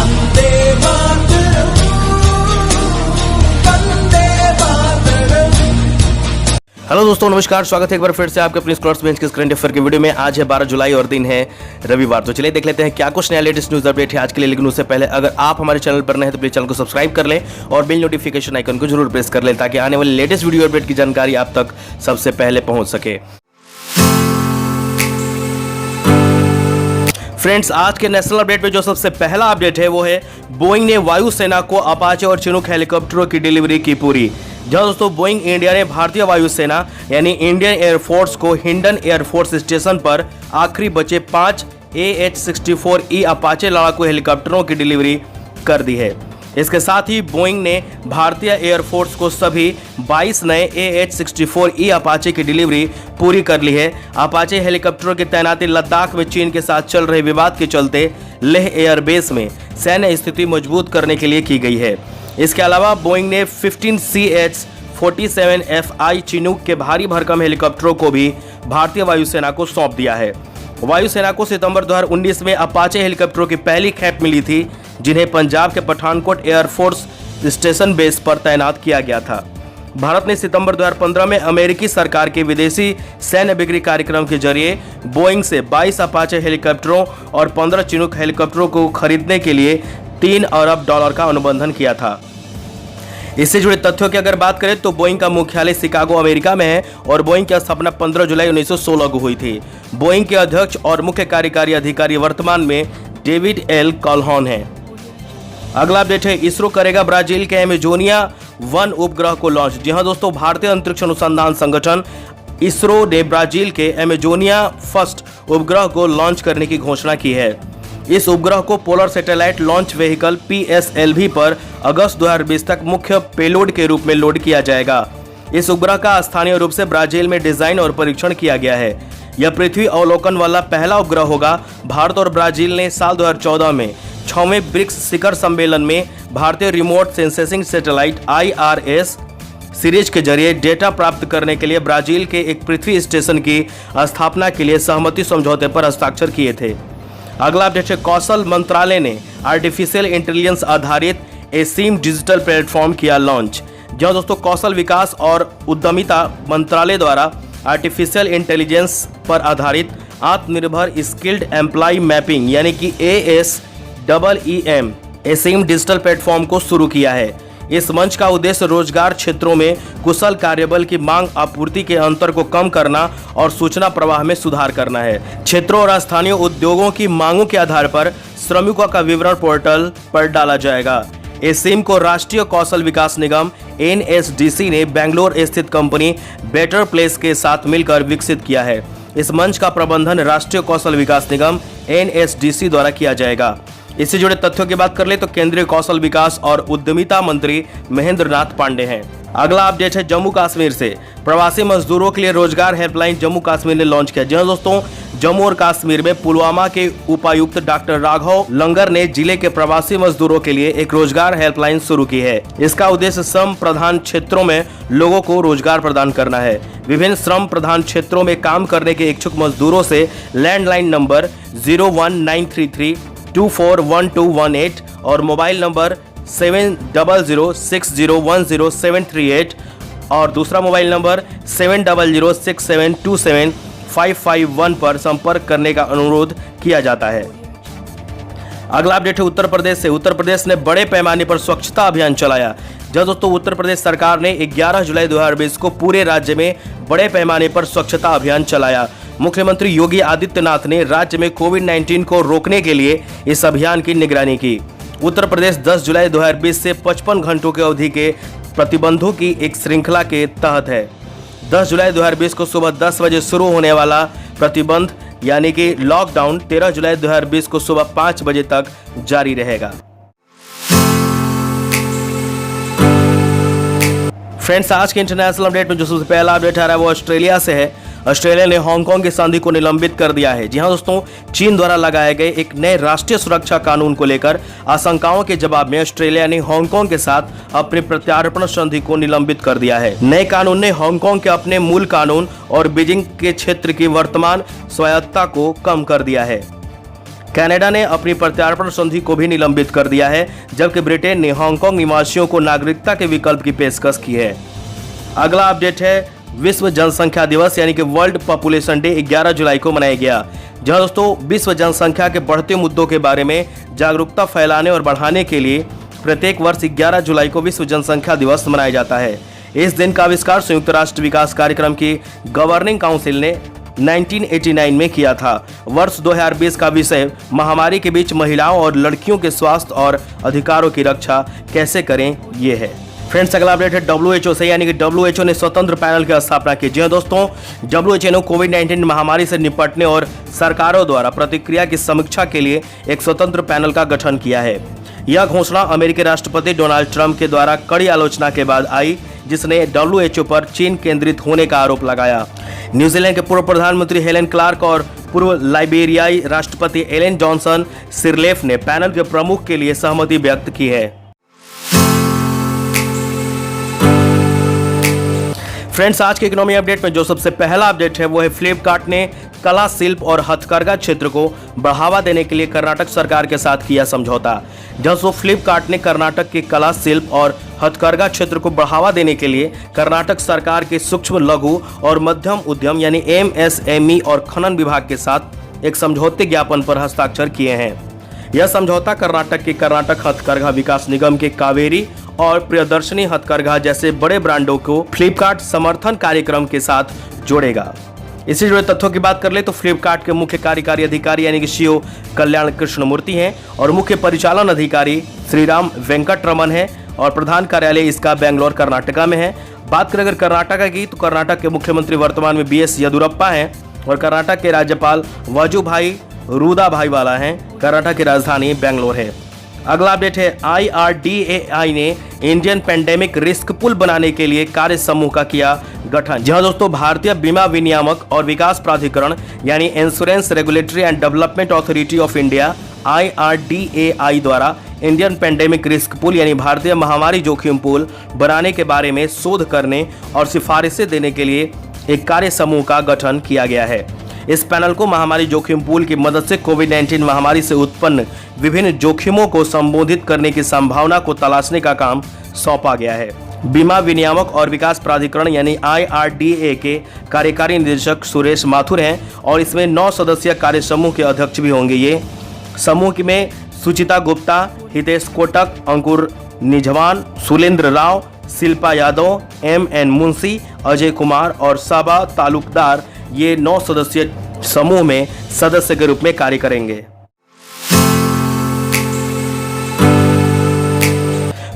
Vande Mataram, Vande Mataram. Hello दोस्तों, नमस्कार। स्वागत है एक बार फिर से आपके अपने स्कॉलर्स बेंच के करंट अफेयर के वीडियो में। आज है 12 जुलाई और दिन है रविवार। तो चलिए देख लेते हैं क्या कुछ नया लेटेस्ट न्यूज अपडेट है आज के लिए। लेकिन उससे पहले अगर आप हमारे चैनल पर नए हैं तो प्लीज चैनल को सब्सक्राइब कर लें और बेल नोटिफिकेशन आइकन को जरूर प्रेस कर लें ताकि आने वाले लेटेस्ट वीडियो अपडेट की जानकारी आप तक सबसे पहले पहुंच सके। फ्रेंड्स, आज के नेशनल अपडेट में जो सबसे पहला अपडेट है वो है बोइंग ने वायुसेना को अपाचे और चिनूक हेलीकॉप्टरों की डिलीवरी की पूरी। जहां दोस्तों बोइंग इंडिया ने भारतीय वायुसेना यानी इंडियन एयरफोर्स को हिंडन एयरफोर्स स्टेशन पर आखिरी बचे 5 AH-64E अपाचे लड़ाकू हेलीकॉप्टरों की डिलीवरी कर दी है। इसके साथ ही बोइंग ने भारतीय एयरफोर्स को सभी 22 नए AH-64E अपाचे की डिलीवरी पूरी कर ली है। अपाचे हेलीकॉप्टरों की तैनाती लद्दाख में चीन के साथ चल रहे विवाद के चलते लेह एयरबेस में सैन्य स्थिति मजबूत करने के लिए की गई है। इसके अलावा बोइंग ने 15 CH-47FI चिनूक के भारी भरकम हेलीकॉप्टरों को भी भारतीय वायुसेना को सौंप दिया है। वायुसेना को सितंबर 2019 में अपाचे हेलीकॉप्टरों की पहली खेप मिली थी, जिन्हें पंजाब के पठानकोट एयरफोर्स स्टेशन बेस पर तैनात किया गया था। भारत ने सितंबर 2015 में अमेरिकी सरकार के विदेशी सैन्य बिक्री कार्यक्रम के जरिए बोइंग से 22 अपाचे हेलीकॉप्टरों और 15 चिनूक हेलीकॉप्टरों को खरीदने के लिए $3 अरब का अनुबंधन किया था। इससे जुड़े तथ्यों की अगर बात करें तो बोइंग का मुख्यालय शिकागो अमेरिका में है और बोइंग की स्थापना 15 जुलाई 1916 को हुई थी। बोइंग के अध्यक्ष और मुख्य कार्यकारी अधिकारी वर्तमान में डेविड एल कॉल्होन हैं। अगला अपडेट है इसरो करेगा ब्राजील के एमेजोनिया 1 उपग्रह को लॉन्च। जी हां दोस्तों, भारतीय अंतरिक्ष अनुसंधान संगठन इसरो ने ब्राजील के एमेजोनिया फर्स्ट उपग्रह को लॉन्च करने की घोषणा की है। इस उपग्रह को polar satellite launch vehicle PSLV पर अगस्त 2020 तक मुख्य पेलोड के रूप में लोड किया जाएगा। इस उपग्रह का स्थानीय रूप से ब्राजील में डिजाइन और परीक्षण किया गया है। यह पृथ्वी अवलोकन वाला पहला उपग्रह होगा। भारत और ब्राजील ने साल 2014 में 6वें ब्रिक्स शिखर सम्मेलन में भारतीय remote sensing satellite IRS series के जरिए डेटा प्राप्त करने के लिए ब्राजील के एक पृथ्वी स्टेशन की स्थापना के लिए सहमति समझौते पर हस्ताक्षर किए थे। अगला अपडेट है कौशल मंत्रालय ने आर्टिफिशियल इंटेलिजेंस आधारित एसीम डिजिटल प्लेटफॉर्म किया लॉन्च। जहां दोस्तों कौशल विकास और उद्यमिता मंत्रालय द्वारा आर्टिफिशियल इंटेलिजेंस पर आधारित आत्मनिर्भर स्किल्ड एम्प्लॉय मैपिंग यानी कि ASEEM एसीम डिजिटल प्लेटफॉर्म को शुरू किया है। इस मंच का उद्देश्य रोजगार क्षेत्रों में कुशल कार्यबल की मांग आपूर्ति के अंतर को कम करना और सूचना प्रवाह में सुधार करना है। क्षेत्रों और स्थानीय उद्योगों की मांगों के आधार पर श्रमिकों का विवरण पोर्टल पर डाला जाएगा। एसीम को राष्ट्रीय कौशल विकास निगम NSDC ने बेंगलोर स्थित कंपनी बेटर प्लेस के साथ मिलकर विकसित किया है। इस मंच का प्रबंधन राष्ट्रीय कौशल विकास निगम NSDC द्वारा किया जाएगा। इससे जुड़े तथ्यों की बात कर ले तो केंद्रीय कौशल विकास और उद्यमिता मंत्री महेंद्र नाथ पांडे हैं। अगला अपडेट है जम्मू कश्मीर से प्रवासी मजदूरों के लिए रोजगार हेल्पलाइन जम्मू कश्मीर ने लॉन्च किया। जी हां दोस्तों, जम्मू और कश्मीर में पुलवामा के उपायुक्त डॉक्टर राघव लंगर ने जिले के प्रवासी मजदूरों के लिए एक रोजगार हेल्पलाइन शुरू की है। इसका उद्देश्य श्रम प्रधान क्षेत्रों में लोगों को रोजगार प्रदान करना है। विभिन्न श्रम प्रधान क्षेत्रों में काम करने के इच्छुक मजदूरों से लैंडलाइन नंबर 01933241218 और मोबाइल नंबर 7006010738 और दूसरा मोबाइल नंबर 7006727551 पर संपर्क करने का अनुरोध किया जाता है। अगला अपडेट है उत्तर प्रदेश से। उत्तर प्रदेश ने बड़े पैमाने पर स्वच्छता अभियान चलाया। जब दोस्तों उत्तर प्रदेश सरकार ने 11 जुलाई 2020 को पूरे राज्य में बड़े पैमाने पर स्वच्छता अभियान चलाया। मुख्यमंत्री योगी आदित्यनाथ ने राज्य में कोविड-19 को रोकने के लिए इस अभियान की निगरानी की। उत्तर प्रदेश 10 जुलाई 2020 से 55 घंटों की अवधि के प्रतिबंधों की एक श्रृंखला के तहत है। 10 जुलाई 2020 को सुबह 10 बजे शुरू होने वाला प्रतिबंध यानी कि लॉकडाउन 13 जुलाई 2020 को सुबह 5 बजे तक जारी रहेगा। फ्रेंड्स, आज के इंटरनेशनल अपडेट में जो सबसे पहला अपडेट आ रहा है वो ऑस्ट्रेलिया से है। ऑस्ट्रेलिया ने हांगकांग की संधि को निलंबित कर दिया है। जी हां दोस्तों, चीन द्वारा लगाए गए एक नए राष्ट्रीय सुरक्षा कानून को लेकर आशंकाओं के जवाब में ऑस्ट्रेलिया ने हांगकांग के साथ अपने प्रत्यार्पण संधि को निलंबित कर दिया है। नए कानून ने हांगकांग के अपने मूल कानून और बीजिंग के क्षेत्र की वर्तमान स्वायत्तता को कम कर दिया है। कनाडा ने अपनी प्रत्यार्पण संधि को भी निलंबित कर दिया है, जबकि ब्रिटेन ने हांगकांग निवासियों को नागरिकता के विकल्प की पेशकश की है। अगला अपडेट है विश्व जनसंख्या दिवस यानी कि वर्ल्ड पॉपुलेशन डे 11 जुलाई को मनाया गया। जहां दोस्तों विश्व जनसंख्या के बढ़ते मुद्दों के बारे में जागरूकता फैलाने और बढ़ाने के लिए प्रत्येक वर्ष 11 जुलाई को विश्व जनसंख्या दिवस मनाया जाता है। इस दिन का आविष्कार संयुक्त राष्ट्र विकास कार्यक्रम की गवर्निंग काउंसिल ने 1989 में किया था। वर्ष 2020 का विषय महामारी के बीच महिलाओं और लड़कियों के स्वास्थ्य और अधिकारों की रक्षा कैसे करें ये है। फ्रेंड्स अगला अपडेट है WHO से, यानी कि WHO ने स्वतंत्र पैनल की स्थापना की। जी हाँ दोस्तों, WHO ने कोविड-19 महामारी से निपटने और सरकारों द्वारा प्रतिक्रिया की समीक्षा के लिए एक स्वतंत्र पैनल का गठन किया है। यह घोषणा अमेरिकी राष्ट्रपति डोनाल्ड ट्रंप के द्वारा कड़ी आलोचना के बाद आई, जिसने WHO पर चीन केंद्रित होने का आरोप लगाया। न्यूजीलैंड के पूर्व प्रधानमंत्री हेलेन क्लार्क और पूर्व लाइबेरियाई राष्ट्रपति एलेन जॉनसन सिरलेफ ने पैनल के प्रमुख के लिए सहमति व्यक्त की है। फ्रेंड्स आज के इकोनॉमी अपडेट में जो सबसे पहला अपडेट है वो है फ्लिपकार्ट ने कला शिल्प और हथकरघा क्षेत्र को बढ़ावा देने के लिए कर्नाटक सरकार के साथ किया समझौता। जहाँ फ्लिपकार्ट ने कर्नाटक के कला शिल्प और हथकरघा क्षेत्र को बढ़ावा देने के लिए कर्नाटक सरकार के सूक्ष्म लघु और मध्यम उद्यम यानी MSME और खनन विभाग के साथ एक समझौते ज्ञापन पर हस्ताक्षर किए हैं। यह समझौता कर्नाटक के कर्नाटक हथकरघा विकास निगम के कावेरी और प्रियदर्शनी हथकरघा जैसे बड़े ब्रांडों को फ्लिपकार्ट समर्थन कार्यक्रम के साथ जोड़ेगा। इससे जुड़े तथ्यों की बात कर ले तो फ्लिपकार्ट के मुख्य कार्यकारी अधिकारी यानी कि CEO कल्याण कृष्णमूर्ति हैं और मुख्य परिचालन अधिकारी श्रीराम वेंकटरमन है और प्रधान कार्यालय इसका बेंगलोर कर्नाटका में है। बात करें अगर कर्नाटका की तो कर्नाटक के मुख्यमंत्री वर्तमान में BS येदियुरप्पा हैं और कर्नाटक के राज्यपाल वजुभाई रूदाभाईवाला हैं। कर्नाटक की राजधानी बेंगलोर है। अगला अपडेट है IRDAI ने इंडियन पेंडेमिक रिस्क पुल बनाने के लिए कार्य समूह का किया गठन। जी हाँ दोस्तों, भारतीय बीमा विनियामक और विकास प्राधिकरण यानी insurance regulatory and development authority of India IRDAI द्वारा इंडियन पेंडेमिक रिस्क पुल यानी भारतीय महामारी जोखिम पुल बनाने के बारे में शोध करने और सिफारिशें देने के लिए एक कार्य समूह का गठन किया गया है। इस पैनल को महामारी जोखिम पूल की मदद से कोविड-19 महामारी से उत्पन्न विभिन्न जोखिमों को संबोधित करने की संभावना को तलाशने का काम सौंपा गया है। बीमा विनियामक और विकास प्राधिकरण यानी IRDA के कार्यकारी निदेशक सुरेश माथुर हैं और इसमें 9 सदस्यीय कार्य समूह के अध्यक्ष भी होंगे। ये समूह में सुचिता गुप्ता, हितेश कोटक, अंकुर निझवान, सुलेंद्र राव, शिल्पा यादव, MN मुंशी, अजय कुमार और साबा तालुकदार ये 9 सदस्यीय समूह में सदस्य के रूप में कार्य करेंगे।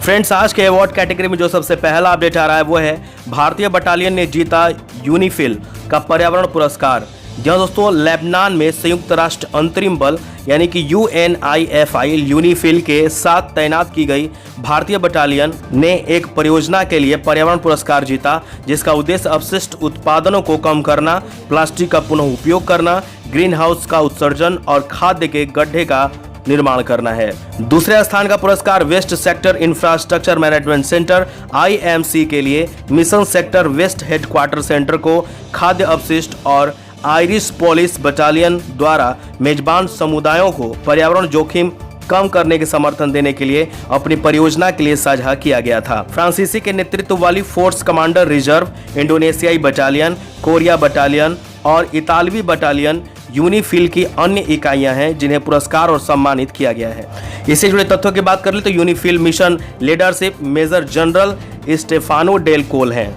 फ्रेंड्स आज के अवार्ड कैटेगरी में जो सबसे पहला अपडेट आ रहा है वो है भारतीय बटालियन ने जीता यूनिफिल का पर्यावरण पुरस्कार। जहां दोस्तों लेबनान में संयुक्त राष्ट्र अंतरिम बल यानी कि UNIFI यूनिफिल के साथ तैनात की गई भारतीय बटालियन ने एक परियोजना के लिए पर्यावरण पुरस्कार जीता, जिसका उद्देश्य अपशिष्ट उत्पादनों को कम करना, प्लास्टिक का पुनः उपयोग करना, ग्रीन हाउस का उत्सर्जन और खाद्य के गड्ढे का निर्माण करना है। दूसरे स्थान का पुरस्कार waste sector infrastructure management centre IMC के लिए mission sector waste headquarter centre को खाद्य अपशिष्ट और आयरिश पुलिस बटालियन द्वारा मेजबान समुदायों को पर्यावरण जोखिम कम करने के समर्थन देने के लिए अपनी परियोजना के लिए साझा किया गया था। फ्रांसीसी के नेतृत्व वाली फोर्स कमांडर रिजर्व, इंडोनेशियाई बटालियन, कोरिया बटालियन और इतालवी बटालियन यूनिफिल की अन्य इकाइयां हैं जिन्हें पुरस्कार और सम्मानित किया गया है। इससे जुड़े तथ्यों की बात कर ले तो UNIFIL mission leadership major general Stefano Del Col हैं।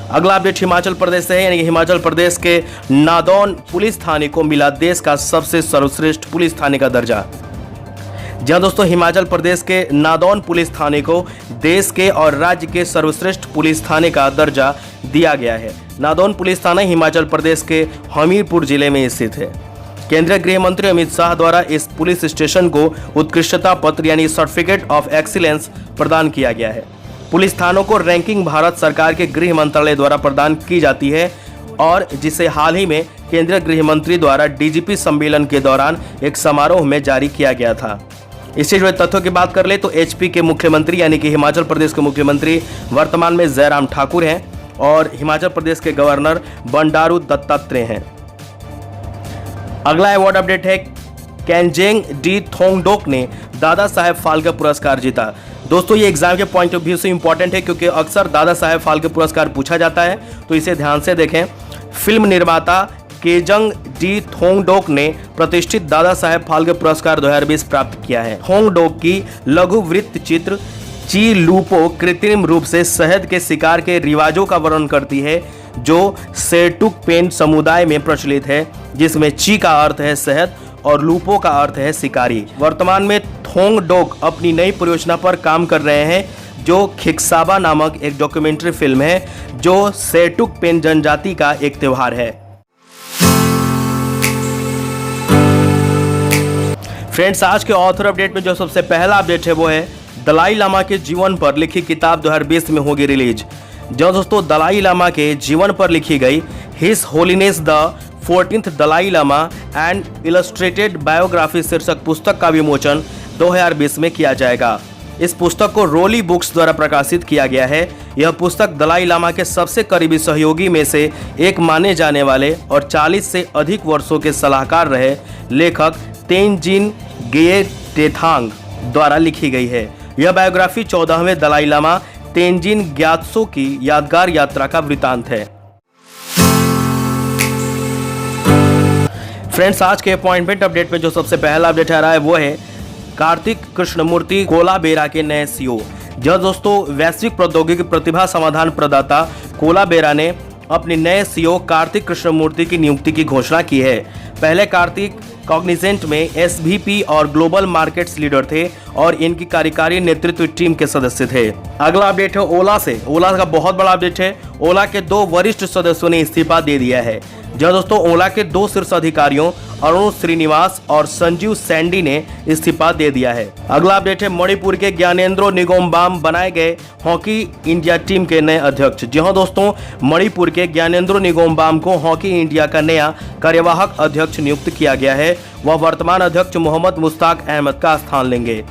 अगला अपडेट हिमाचल प्रदेश से है, यानी कि हिमाचल प्रदेश के नादौन पुलिस थाने को मिला देश का सबसे सर्वश्रेष्ठ पुलिस थाने का दर्जा। जहां दोस्तों हिमाचल प्रदेश के नादौन पुलिस थाने को देश के और राज्य के सर्वश्रेष्ठ पुलिस थाने का दर्जा दिया गया है। नादौन पुलिस थाना हिमाचल प्रदेश के हमीरपुर जिले में स्थित है। केंद्रीय गृह मंत्री अमित शाह द्वारा इस पुलिस स्टेशन को उत्कृष्टता पत्र यानी सर्टिफिकेट ऑफ एक्सीलेंस प्रदान किया गया है। पुलिस थानों को रैंकिंग भारत सरकार के गृह मंत्रालय द्वारा प्रदान की जाती है और जिसे हाल ही में केंद्रीय गृह मंत्री द्वारा DGP सम्मेलन के दौरान एक समारोह में जारी किया गया था। इससे जुड़े तथ्यों की बात कर ले तो HP के मुख्यमंत्री यानी कि हिमाचल प्रदेश के मुख्यमंत्री वर्तमान में जयराम ठाकुर हैं और हिमाचल प्रदेश के गवर्नर बंडारू दत्तात्रेय हैं। अगला अवार्ड अपडेट है, कैंजेंग डी थोंगडोक ने दादा साहेब फाल्के पुरस्कार जीता। दोस्तों ये एग्जाम के पॉइंट ऑफ व्यू से इंपॉर्टेंट है क्योंकि अक्सर दादा साहेब फाल्के पुरस्कार पूछा जाता है, तो इसे ध्यान से देखें। फिल्म निर्माता केजंग डी थोंगडोक ने प्रतिष्ठित दादा साहेब फाल्के पुरस्कार 2020 प्राप्त किया है। थोंगडोक की लघु वृत्त चित्र ची लूपो कृत्रिम रूप से शहद के शिकार के रिवाजों का वर्णन करती है जो सेटुक पेन समुदाय में प्रचलित है, जिसमें ची का अर्थ है शहद और लूपो का अर्थ है शिकारी। वर्तमान में थोंगडोक अपनी नई परियोजना पर काम कर रहे हैं जो खिक्साबा नामक एक डॉक्यूमेंट्री फिल्म है जो सेटुक पेन जनजाति का एक त्योहार है। फ्रेंड्स आज के ऑथर अपडेट में जो सबसे पहला अपडेट है वो है दलाई लामा के जीवन पर लिखी किताब 2020 में होगी रिलीज। जो दोस्तों दलाई लामा के जीवन पर लिखी गई his holiness the 14th Dalai Lama and illustrated biography शीर्षक पुस्तक का विमोचन 2020 में किया जाएगा। इस पुस्तक को रोली बुक्स द्वारा प्रकाशित किया गया है। यह पुस्तक दलाई लामा के सबसे करीबी सहयोगी में से एक माने जाने वाले और 40 से अधिक वर्षों के सलाहकार रहे लेखक तेनजिन गे टेथांग द्वारा लिखी गई है। यह बायोग्राफी 14वें दलाई लामा तेनजिन ग्यात्सो की यादगार यात्रा का वृतांत है। फ्रेंड्स आज के अपॉइंटमेंट अपडेट में जो सबसे पहला अपडेट आ रहा है वो है कार्तिक कृष्णमूर्ति कोलाबेरा के नए सीईओ। जो दोस्तों वैश्विक प्रौद्योगिकी प्रतिभा समाधान प्रदाता कोलाबेरा ने अपने नए सीईओ कार्तिक कृष्णमूर्ति की नियुक्ति की घोषणा की है। पहले कार्तिक कॉग्निजेंट में एसवीपी और ग्लोबल मार्केट्स लीडर थे और इनकी कार्यकारी नेतृत्व टीम के सदस्य थे। अगला अपडेट है ओला से। ओला का बहुत बड़ा अपडेट है। ओला के 2 वरिष्ठ सदस्यों ने इस्तीफा दे दिया है। जो दोस्तों ओला के 2 शीर्ष अधिकारियों अरुण श्रीनिवास और संजीव सैंडी ने इस्तीफा दे दिया है। अगला अपडेट है मणिपुर के ज्ञानेंद्रो निगोम्बाम बनाए गए हॉकी इंडिया टीम के नए अध्यक्ष। जी हाँ दोस्तों मणिपुर के ज्ञानेंद्रो निगोम्बाम को हॉकी इंडिया का नया कार्यवाहक अध्यक्ष नियुक्त किया गया है। वह वर्तमान अध्यक्ष मोहम्मद मुश्ताक अहमद का स्थान लेंगे।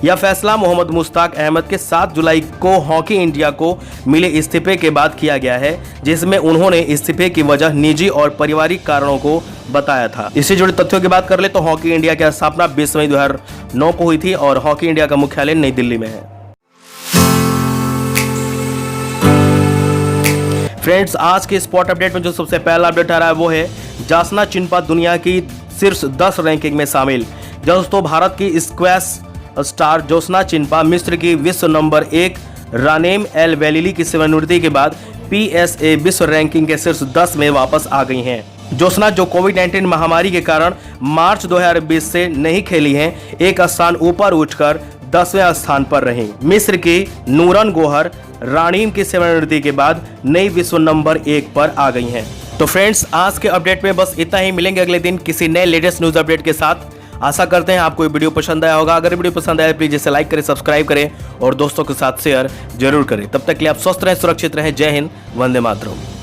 यह फैसला मोहम्मद मुश्ताक अहमद के 7 जुलाई को हॉकी इंडिया को मिले इस्तीफे के बाद किया गया है, जिसमें उन्होंने इस्तीफे की वजह निजी और पारिवारिक कारणों को बताया था। इससे जुड़े तथ्यों की बात कर ले तो हॉकी इंडिया की स्थापना 20 मई 2009 को हुई थी और हॉकी इंडिया का मुख्यालय नई दिल्ली में है। फ्रेंड्स आज के स्पॉट अपडेट में जो सबसे पहला अपडेट आ रहा है वो है जासना चिनपा दुनिया की शीर्ष 10 रैंकिंग में शामिल। दोस्तों भारत की स्क्वैश स्टार जोस्ना चिनपा मिस्र की विश्व नंबर 1 रानेम एल वैलिली की सेवानिवृत्ति के बाद PSA विश्व रैंकिंग के शीर्ष 10 में वापस आ गई हैं। जोस्ना जो कोविड-19 महामारी के कारण मार्च 2020 से नहीं खेली हैं, एक स्थान ऊपर उठकर 10वें स्थान पर रही। मिस्र की नूरन गोहर रानीम की सेवानिवृत्ति के बाद नई विश्व नंबर 1 पर आ गई हैं। तो फ्रेंड्स आज के अपडेट में बस इतना ही। मिलेंगे अगले दिन किसी नए लेटेस्ट न्यूज अपडेट के साथ। आशा करते हैं आपको ये वीडियो पसंद आया होगा। अगर वीडियो पसंद आया प्लीज इसे लाइक करें, सब्सक्राइब करें और दोस्तों के साथ शेयर जरूर करें। तब तक के लिए आप स्वस्थ रहें, सुरक्षित रहें। जय हिंद, वंदे मातरम।